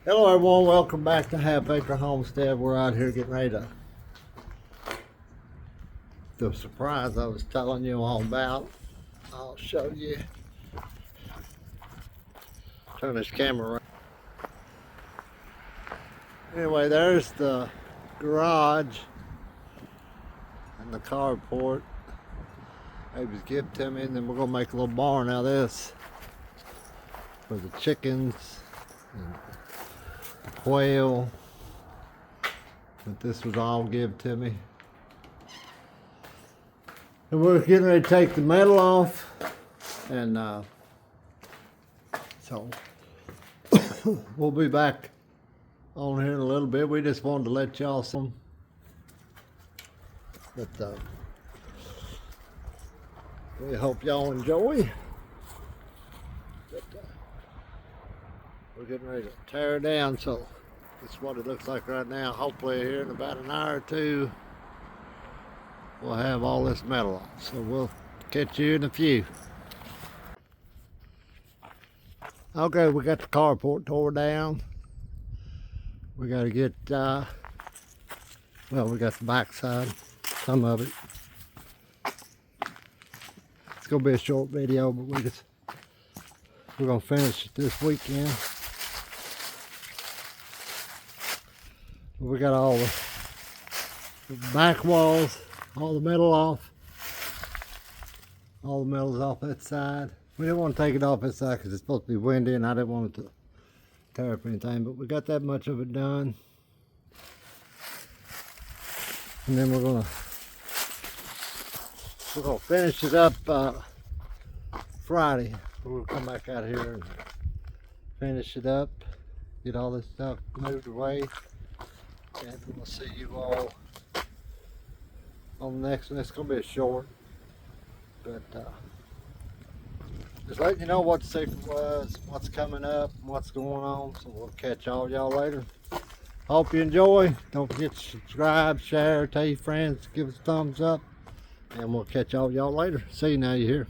Hello everyone, welcome back to Half Acre Homestead. We're out here getting ready to the surprise I was telling you all about. I'll show you. Turn this camera around. Anyway, there's the garage and the carport. It was given to me, and then we're gonna make a little barn out of this for the chickens and the quail. But this was all given to me. And we're getting ready to take the metal off, and so we'll be back on here in a little bit. We just wanted to let y'all see them. But we hope y'all enjoy. But, we're getting ready to tear it down, so this is what it looks like right now. Hopefully here in about an hour or two we'll have all this metal off. So we'll catch you in a few. Okay, we got the carport tore down. We got to get, well, we got the back side, some of it. It's going to be a short video, but we're going to finish it this weekend. We got all the back walls, all the metal off. All the metal's off that side. We didn't want to take it off that side because it's supposed to be windy and I didn't want it to tear up anything, but we got that much of it done. And then we're gonna finish it up Friday. We'll come back out here and finish it up, get all this stuff moved away, and we'll see you all on the next one. It's gonna be a short, but just letting you know what the secret was, what's coming up, what's going on. So we'll catch all y'all later. Hope you enjoy. Don't forget to subscribe, share, tell your friends, give us a thumbs up, and we'll catch all y'all later. See you now, you're here.